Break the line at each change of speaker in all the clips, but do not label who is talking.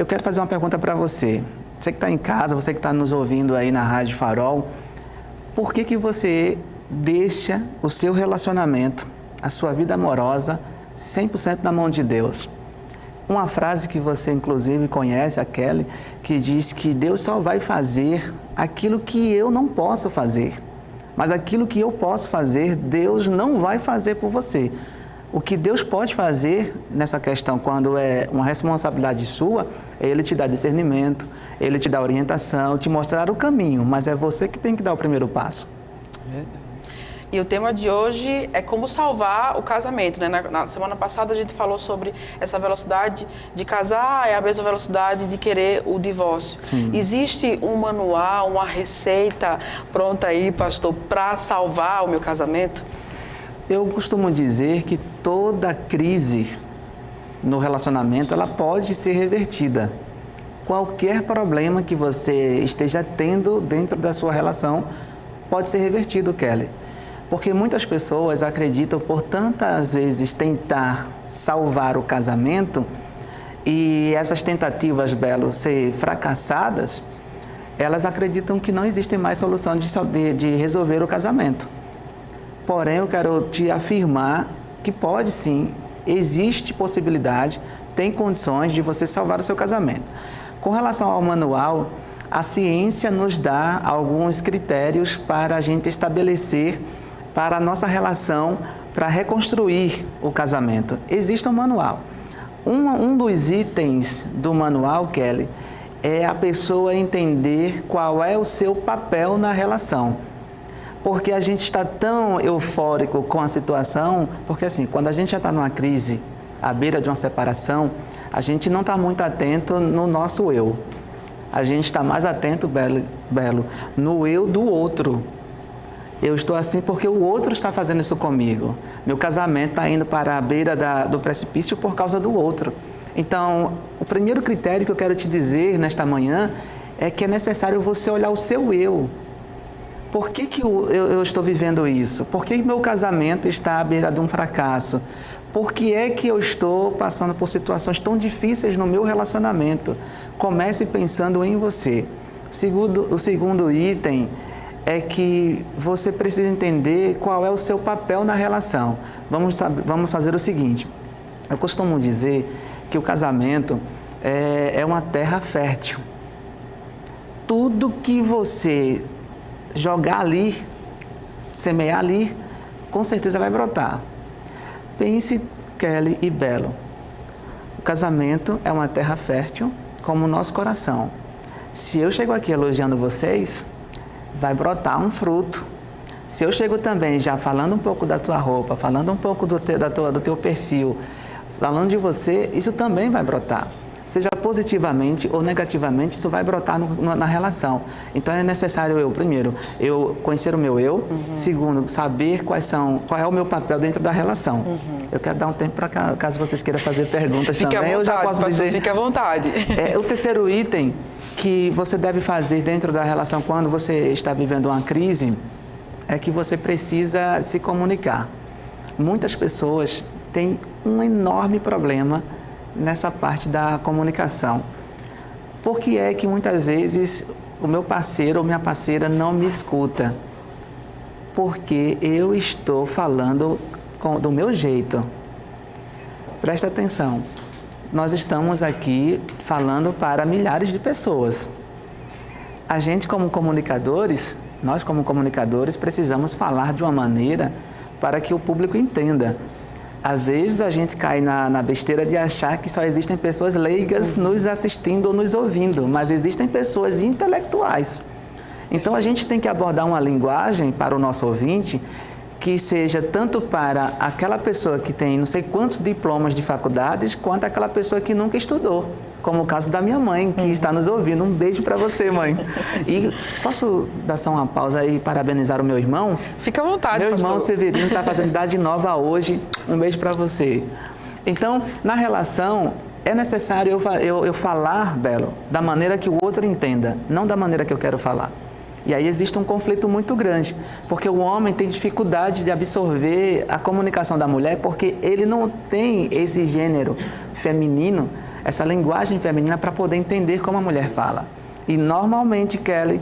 Eu quero fazer uma pergunta para você. Você que está em casa, você que está nos ouvindo aí na Rádio Farol, por que você deixa o seu relacionamento, a sua vida amorosa, 100% na mão de Deus? Uma frase que você inclusive conhece, a Kelly, que diz que Deus só vai fazer aquilo que eu não posso fazer. Mas aquilo que eu posso fazer, Deus não vai fazer por você. O que Deus pode fazer nessa questão, quando é uma responsabilidade sua, é Ele te dar discernimento, Ele te dar orientação, te mostrar o caminho, mas é você que tem que dar o primeiro passo.
E o tema de hoje é como salvar o casamento, né? Na semana passada a gente falou sobre essa velocidade de casar, é a mesma velocidade de querer o divórcio.
Sim.
Existe um manual, uma receita pronta aí, pastor, para salvar o meu casamento?
Eu costumo dizer que toda crise no relacionamento, ela pode ser revertida. Qualquer problema que você esteja tendo dentro da sua relação pode ser revertido, Kelly. Porque muitas pessoas acreditam, por tantas vezes tentar salvar o casamento, e essas tentativas, Belo, ser fracassadas, elas acreditam que não existe mais solução de resolver o casamento. Porém, eu quero te afirmar que pode sim, existe possibilidade, tem condições de você salvar o seu casamento. Com relação ao manual, a ciência nos dá alguns critérios para a gente estabelecer para a nossa relação, para reconstruir o casamento. Existe um manual. Um dos itens do manual, Kelly, é a pessoa entender qual é o seu papel na relação. Porque a gente está tão eufórico com a situação, porque assim, quando a gente já está numa crise, à beira de uma separação, a gente não está muito atento no nosso eu. A gente está mais atento, Belo, no eu do outro. Eu estou assim porque o outro está fazendo isso comigo. Meu casamento está indo para a beira do precipício por causa do outro. Então, o primeiro critério que eu quero te dizer nesta manhã é que é necessário você olhar o seu eu. Por que eu estou vivendo isso? Por que meu casamento está à beira de um fracasso? Por que é que eu estou passando por situações tão difíceis no meu relacionamento? Comece pensando em você. O segundo item é que você precisa entender qual é o seu papel na relação. Vamos fazer o seguinte. Eu costumo dizer que o casamento é uma terra fértil. Tudo que você jogar ali, semear ali, com certeza vai brotar. Pense, Kelly e Belo, o casamento é uma terra fértil como o nosso coração. Se eu chego aqui elogiando vocês, vai brotar um fruto. Se eu chego também já falando um pouco da tua roupa, falando um pouco do teu perfil, falando de você, isso também vai brotar. Seja positivamente ou negativamente, isso vai brotar na relação. Então é necessário primeiro, eu conhecer o meu eu, segundo, saber qual é o meu papel dentro da relação. Eu quero dar um tempo para caso vocês queiram fazer perguntas
fique
também,
à vontade,
eu já posso dizer.
Fique à vontade.
O terceiro item que você deve fazer dentro da relação quando você está vivendo uma crise é que você precisa se comunicar. Muitas pessoas têm um enorme problema nessa parte da comunicação. Por que é que muitas vezes o meu parceiro ou minha parceira não me escuta? Porque eu estou falando do meu jeito. Presta atenção. Nós estamos aqui falando para milhares de pessoas. A gente como comunicadores, nós como comunicadores precisamos falar de uma maneira para que o público entenda. Às vezes a gente cai na besteira de achar que só existem pessoas leigas nos assistindo ou nos ouvindo, mas existem pessoas intelectuais. Então a gente tem que abordar uma linguagem para o nosso ouvinte que seja tanto para aquela pessoa que tem não sei quantos diplomas de faculdades, quanto aquela pessoa que nunca estudou, como o caso da minha mãe, que está nos ouvindo. Um beijo para você, mãe. E posso dar só uma pausa e parabenizar o meu irmão?
Fica à vontade,
meu irmão
pastor.
Severino está fazendo idade nova hoje. Um beijo para você. Então, na relação, é necessário eu falar, Belo, da maneira que o outro entenda, não da maneira que eu quero falar. E aí existe um conflito muito grande, porque o homem tem dificuldade de absorver a comunicação da mulher, porque ele não tem esse gênero feminino essa linguagem feminina para poder entender como a mulher fala. E normalmente, Kelly,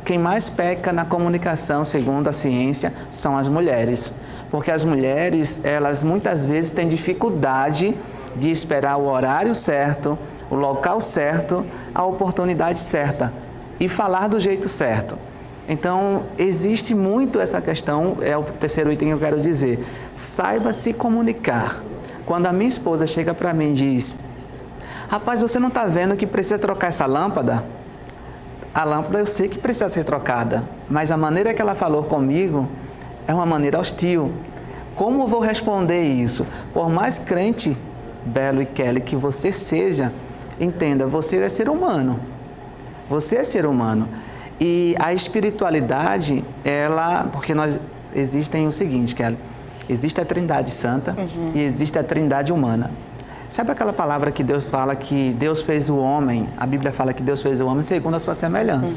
quem mais peca na comunicação, segundo a ciência, são as mulheres. Porque as mulheres, elas muitas vezes têm dificuldade de esperar o horário certo, o local certo, a oportunidade certa e falar do jeito certo. Então, existe muito essa questão, é o terceiro item que eu quero dizer. Saiba se comunicar. Quando a minha esposa chega para mim e diz: rapaz, você não está vendo que precisa trocar essa lâmpada? A lâmpada eu sei que precisa ser trocada, mas a maneira que ela falou comigo é uma maneira hostil. Como eu vou responder isso? Por mais crente, Belo e Kelly, que você seja, entenda, você é ser humano. Você é ser humano. E a espiritualidade, porque existem o seguinte, Kelly, existe a Trindade Santa e existe a Trindade humana. Sabe aquela palavra que Deus fala que Deus fez o homem, a Bíblia fala que Deus fez o homem segundo a sua semelhança.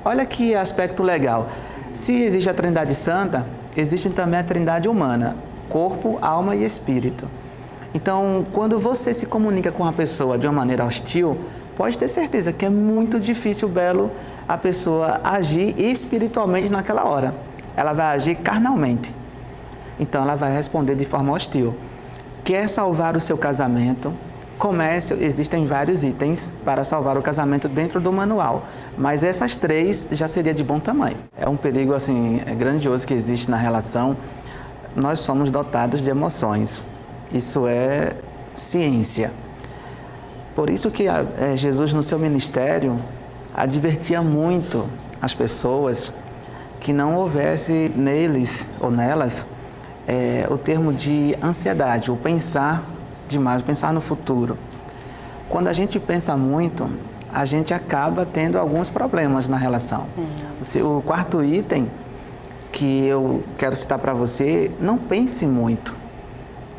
Olha que aspecto legal. Se existe a Trindade Santa, existe também a Trindade humana, corpo, alma e espírito. Então, quando você se comunica com uma pessoa de uma maneira hostil, pode ter certeza que é muito difícil, Belo, a pessoa agir espiritualmente naquela hora. Ela vai agir carnalmente. Então, ela vai responder de forma hostil. Quer salvar o seu casamento? Comece, existem vários itens para salvar o casamento dentro do manual, mas essas 3 já seria de bom tamanho. É um perigo assim grandioso que existe na relação. Nós somos dotados de emoções. Isso é ciência. Por isso que Jesus, no seu ministério, advertia muito as pessoas que não houvesse neles ou nelas o termo de ansiedade, o pensar demais, pensar no futuro. Quando a gente pensa muito, a gente acaba tendo alguns problemas na relação. O quarto item que eu quero citar para você, não pense muito,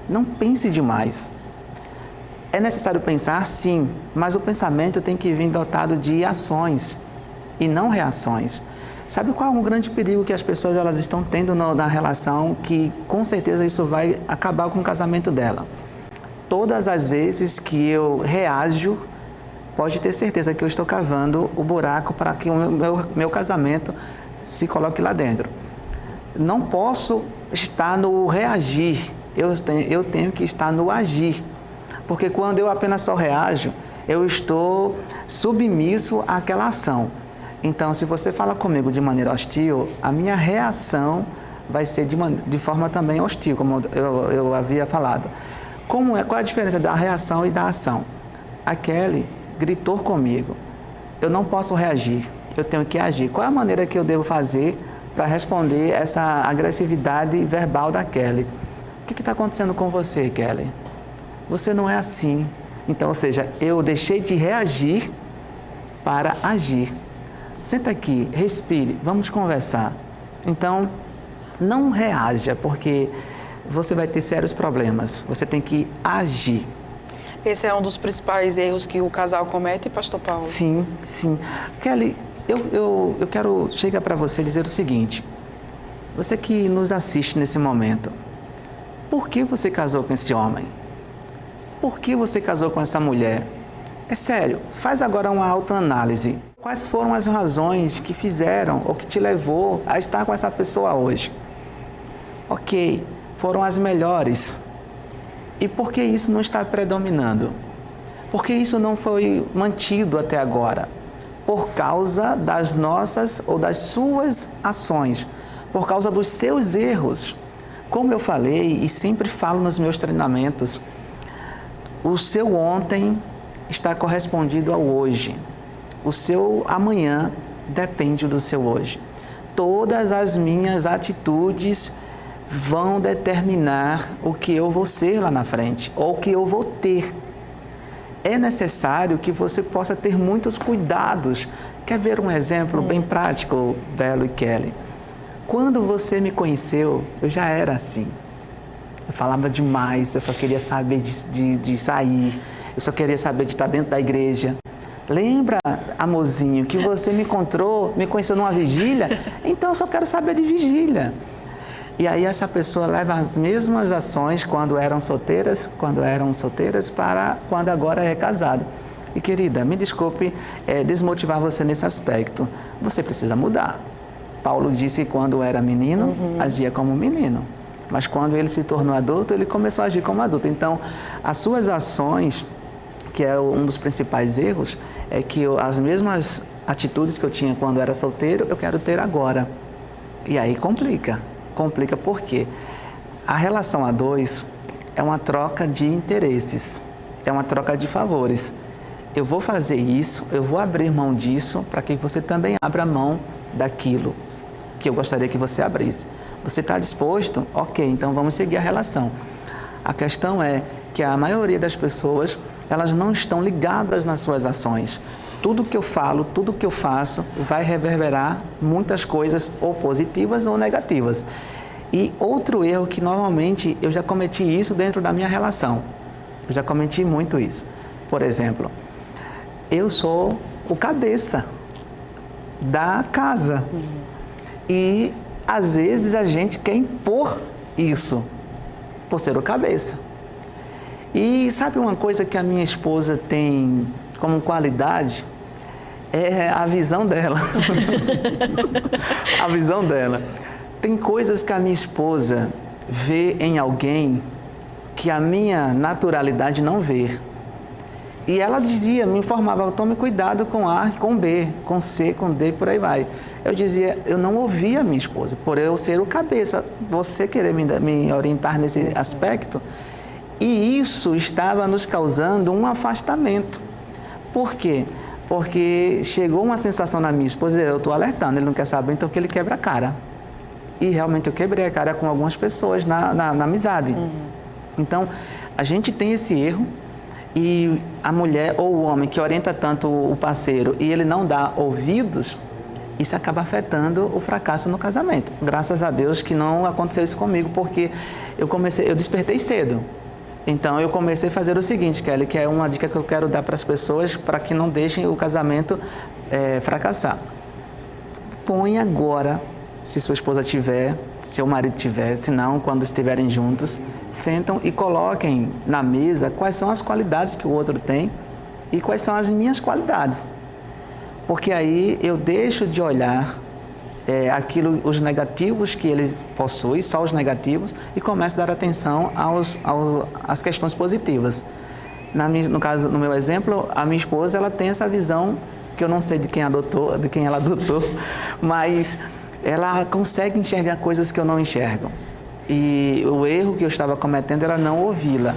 não pense demais. É necessário pensar, sim, mas o pensamento tem que vir dotado de ações e não reações. Sabe qual é um grande perigo que as pessoas elas estão tendo na relação, que com certeza isso vai acabar com o casamento dela? Todas as vezes que eu reajo, pode ter certeza que eu estou cavando o buraco para que o meu casamento se coloque lá dentro. Não posso estar no reagir, eu tenho que estar no agir. Porque quando eu apenas só reajo, eu estou submisso àquela ação. Então, se você fala comigo de maneira hostil, a minha reação vai ser de forma também hostil, como eu havia falado. Qual é a diferença da reação e da ação? A Kelly gritou comigo. Eu não posso reagir, eu tenho que agir. Qual é a maneira que eu devo fazer para responder essa agressividade verbal da Kelly? O que está acontecendo com você, Kelly? Você não é assim. Então, ou seja, eu deixei de reagir para agir. Senta aqui, respire, vamos conversar. Então, não reaja, porque você vai ter sérios problemas. Você tem que agir.
Esse é um dos principais erros que o casal comete, pastor Paulo?
Sim, sim. Kelly, eu quero chegar para você e dizer o seguinte. Você que nos assiste nesse momento, por que você casou com esse homem? Por que você casou com essa mulher? É sério, faz agora uma autoanálise. Quais foram as razões que fizeram ou que te levou a estar com essa pessoa hoje? Ok, foram as melhores. E por que isso não está predominando? Por que isso não foi mantido até agora? Por causa das nossas ou das suas ações, por causa dos seus erros. Como eu falei e sempre falo nos meus treinamentos, o seu ontem está correspondido ao hoje. O seu amanhã depende do seu hoje. Todas as minhas atitudes vão determinar o que eu vou ser lá na frente, ou o que eu vou ter. É necessário que você possa ter muitos cuidados. Quer ver um exemplo bem prático, Belo e Kelly? Quando você me conheceu, eu já era assim. Eu falava demais, eu só queria saber de sair, eu só queria saber de estar dentro da igreja. Lembra, amorzinho, que você me conheceu numa vigília? Então eu só quero saber de vigília. E aí essa pessoa leva as mesmas ações quando eram solteiras para quando agora é casado. E querida, me desculpe desmotivar você nesse aspecto. Você precisa mudar. Paulo disse que quando era menino, agia como menino. Mas quando ele se tornou adulto, ele começou a agir como adulto. Então, as suas ações, que é um dos principais erros, é que as mesmas atitudes que eu tinha quando era solteiro, eu quero ter agora. E aí complica. Complica por quê? A relação a dois é uma troca de interesses, é uma troca de favores. Eu vou fazer isso, eu vou abrir mão disso para que você também abra mão daquilo que eu gostaria que você abrisse. Você está disposto? Ok, então vamos seguir a relação. A questão é que a maioria das pessoas, elas não estão ligadas nas suas ações. Tudo que eu falo, tudo que eu faço vai reverberar muitas coisas ou positivas ou negativas. E outro erro que normalmente eu já cometi isso dentro da minha relação. Eu já cometi muito isso. Por exemplo, eu sou o cabeça da casa. E às vezes a gente quer impor isso por ser o cabeça. E sabe uma coisa que a minha esposa tem como qualidade? É a visão dela. A visão dela. Tem coisas que a minha esposa vê em alguém que a minha naturalidade não vê. E ela dizia, me informava, tome cuidado com A, com B, com C, com D, por aí vai. Eu dizia, eu não ouvia a minha esposa, por eu ser o cabeça, você querer me orientar nesse aspecto. E isso estava nos causando um afastamento. Por quê? Porque chegou uma sensação na minha esposa, eu estou alertando, ele não quer saber, então que ele quebra a cara. E realmente eu quebrei a cara com algumas pessoas na amizade. Então, a gente tem esse erro e a mulher ou o homem que orienta tanto o parceiro e ele não dá ouvidos, isso acaba afetando o fracasso no casamento. Graças a Deus que não aconteceu isso comigo, porque eu despertei cedo. Então, eu comecei a fazer o seguinte, Kelly, que é uma dica que eu quero dar para as pessoas para que não deixem o casamento fracassar. Põe agora, se sua esposa tiver, se seu marido tiver, se não, quando estiverem juntos, sentam e coloquem na mesa quais são as qualidades que o outro tem e quais são as minhas qualidades. Porque aí eu deixo de olhar os negativos que ele possui, só os negativos, e começo a dar atenção às questões positivas. No meu exemplo, a minha esposa, ela tem essa visão que eu não sei de quem ela adotou, mas ela consegue enxergar coisas que eu não enxergo. E o erro que eu estava cometendo era não ouvi-la.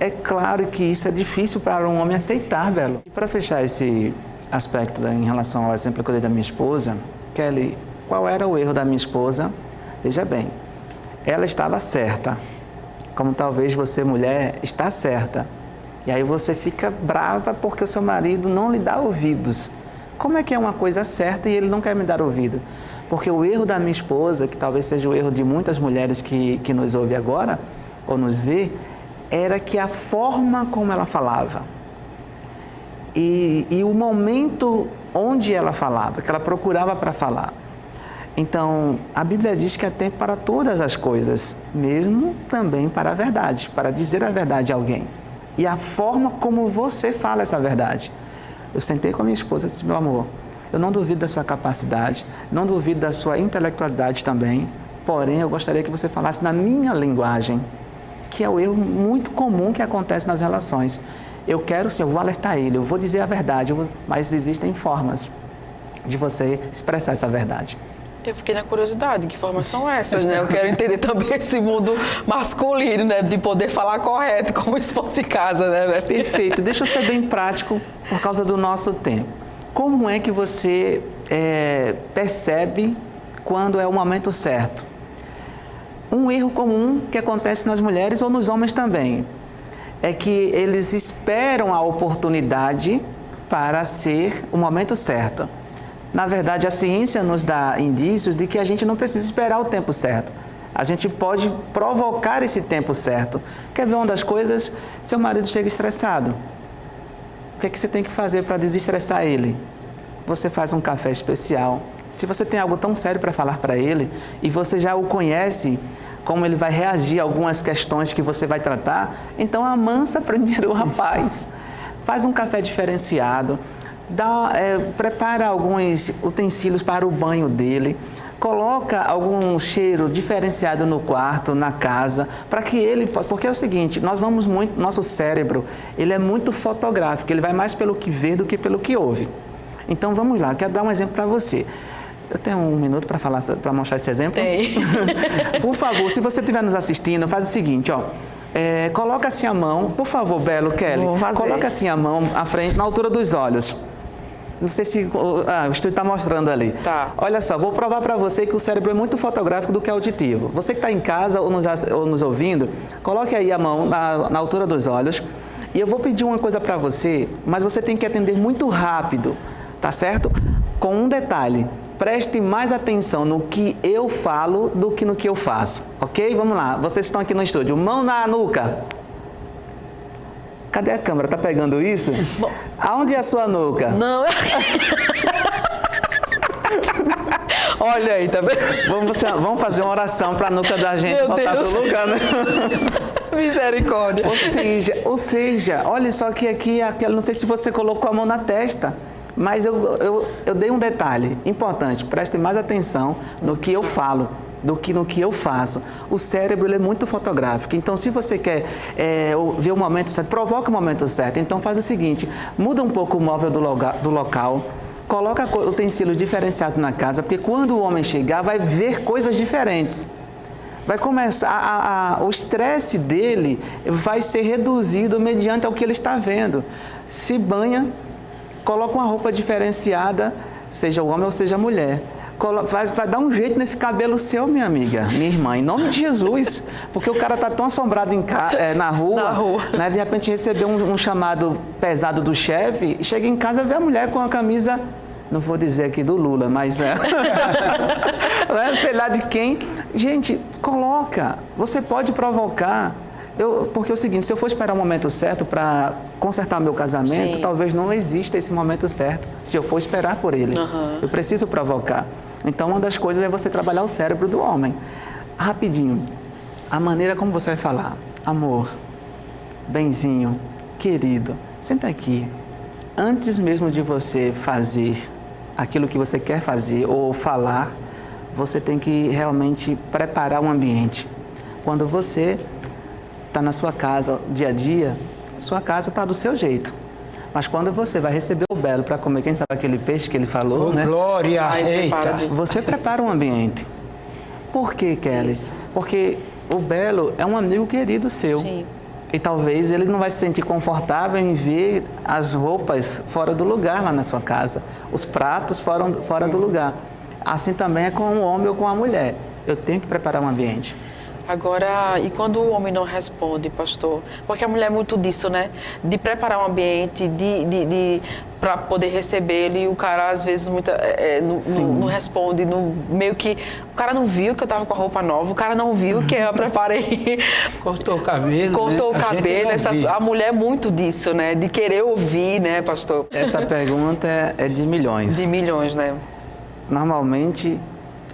É claro que isso é difícil para um homem aceitar, Belo. E para fechar esse aspecto em relação ao exemplo que eu dei da minha esposa, Kelly, qual era o erro da minha esposa? Veja bem, ela estava certa, como talvez você, mulher, está certa. E aí você fica brava porque o seu marido não lhe dá ouvidos. Como é que é uma coisa certa e ele não quer me dar ouvido? Porque o erro da minha esposa, que talvez seja o erro de muitas mulheres que nos ouvem agora, ou nos vê, era que a forma como ela falava e o momento onde ela falava, que ela procurava para falar. Então, a Bíblia diz que há tempo para todas as coisas, mesmo também para a verdade, para dizer a verdade a alguém. E a forma como você fala essa verdade. Eu sentei com a minha esposa e disse, meu amor, eu não duvido da sua capacidade, não duvido da sua intelectualidade também, porém eu gostaria que você falasse na minha linguagem, que é o erro muito comum que acontece nas relações. Eu quero sim, eu vou alertar ele, eu vou dizer a verdade, mas existem formas de você expressar essa verdade.
Eu fiquei na curiosidade, que formas são essas, né? Eu quero entender também esse mundo masculino, né? De poder falar correto, como se fosse casa, né?
Perfeito. Deixa eu ser bem prático por causa do nosso tempo. Como é que você percebe quando é o momento certo? Um erro comum que acontece nas mulheres ou nos homens também é que eles esperam a oportunidade para ser o momento certo. Na verdade, a ciência nos dá indícios de que a gente não precisa esperar o tempo certo. A gente pode provocar esse tempo certo. Quer ver uma das coisas? Seu marido chega estressado. O que é que você tem que fazer para desestressar ele? Você faz um café especial. Se você tem algo tão sério para falar para ele e você já o conhece como ele vai reagir a algumas questões que você vai tratar, então amansa primeiro o rapaz. Faz um café diferenciado, prepara alguns utensílios para o banho dele, coloca algum cheiro diferenciado no quarto, na casa, para que ele... Porque é o seguinte, nosso cérebro, ele é muito fotográfico, ele vai mais pelo que vê do que pelo que ouve. Então vamos lá, quero dar um exemplo para você. Eu tenho um minuto para falar, para mostrar esse exemplo?
Tem.
Por favor, se você estiver nos assistindo, faz o seguinte, ó. Coloca assim a mão, por favor, Belo, Kelly.
Vou fazer.
Coloca assim a mão à frente, na altura dos olhos. Não sei se o estúdio está mostrando ali.
Tá.
Olha só, vou provar para você que o cérebro é muito fotográfico do que auditivo. Você que está em casa ou nos ouvindo, coloque aí a mão na altura dos olhos. E eu vou pedir uma coisa para você, mas você tem que atender muito rápido, tá certo? Com um detalhe. Preste mais atenção no que eu falo do que no que eu faço, ok? Vamos lá, vocês estão aqui no estúdio. Mão na nuca. Cadê a câmera? Tá pegando isso?
Bom,
aonde é a sua nuca?
Não. Olha aí, tá vendo?
Vamos fazer uma oração para a nuca da gente voltar pro lugar, né?
Misericórdia.
Ou seja, olha só que aqui, não sei se você colocou a mão na testa. Mas eu dei um detalhe importante, prestem mais atenção no que eu falo do que no que eu faço. O cérebro ele é muito fotográfico, então se você quer ver o momento certo, provoca o momento certo. Então faz o seguinte, muda um pouco o móvel do local, coloca utensílios diferenciados na casa, porque quando o homem chegar vai ver coisas diferentes. Vai começar, o estresse dele vai ser reduzido mediante ao que ele está vendo. Se banha, coloca uma roupa diferenciada, seja o homem ou seja a mulher. Vai dar um jeito nesse cabelo seu, minha amiga, minha irmã, em nome de Jesus. Porque o cara está tão assombrado na rua. Né, de repente recebeu um chamado pesado do chefe, chega em casa e vê a mulher com a camisa, não vou dizer aqui do Lula, mas né, sei lá de quem. Gente, coloca, você pode provocar. Porque é o seguinte, se eu for esperar o momento certo para consertar meu casamento, sim, talvez não exista esse momento certo, se eu for esperar por ele. Uhum. Eu preciso provocar. Então, uma das coisas é você trabalhar o cérebro do homem. Rapidinho, a maneira como você vai falar. Amor, benzinho, querido, senta aqui. Antes mesmo de você fazer aquilo que você quer fazer ou falar, você tem que realmente preparar um ambiente. Quando você está na sua casa dia a dia, sua casa está do seu jeito. Mas quando você vai receber o Belo para comer, quem sabe aquele peixe que ele falou, né?
Glória! Eita!
Você prepara um ambiente. Por quê, Kelly? Porque o Belo é um amigo querido seu. Sim. E talvez ele não vai se sentir confortável em ver as roupas fora do lugar lá na sua casa. Os pratos fora do lugar. Assim também é com o homem ou com a mulher. Eu tenho que preparar um ambiente.
Agora, e quando o homem não responde, pastor? Porque a mulher é muito disso, né? De preparar um ambiente, para poder receber ele, e o cara às vezes não responde, meio que o cara não viu que eu tava com a roupa nova, o cara não viu que eu preparei.
Cortou o cabelo.
Cortou o cabelo. A mulher é muito disso, né? De querer ouvir, né, pastor?
Essa pergunta é de milhões.
De milhões, né?
Normalmente,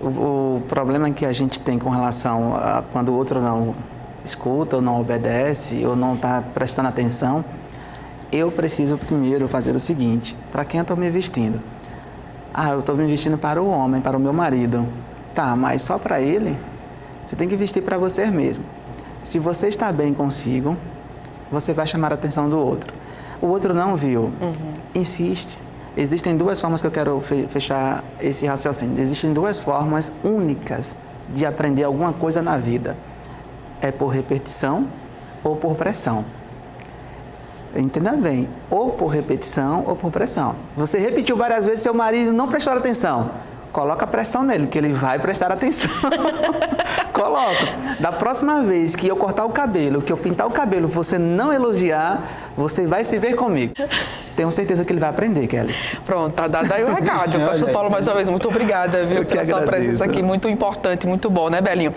o problema que a gente tem com relação a quando o outro não escuta, ou não obedece, ou não está prestando atenção, eu preciso primeiro fazer o seguinte: para quem eu estou me vestindo? Eu estou me vestindo para o homem, para o meu marido. Tá, mas só para ele? Você tem que vestir para você mesmo. Se você está bem consigo, você vai chamar a atenção do outro. O outro não viu. Insiste. Existem duas formas que eu quero fechar esse raciocínio. Existem duas formas únicas de aprender alguma coisa na vida. É por repetição ou por pressão. Entenda bem, ou por repetição ou por pressão. Você repetiu várias vezes, seu marido não prestou atenção. Coloca pressão nele, que ele vai prestar atenção. Coloca. Da próxima vez que eu cortar o cabelo, que eu pintar o cabelo, você não elogiar, você vai se ver comigo. Tenho certeza que ele vai aprender, Kelly.
Pronto, tá dado aí o recado. Pastor Paulo, mais uma vez, muito obrigada, viu, pela sua presença aqui, muito importante, muito bom, né, Belinho?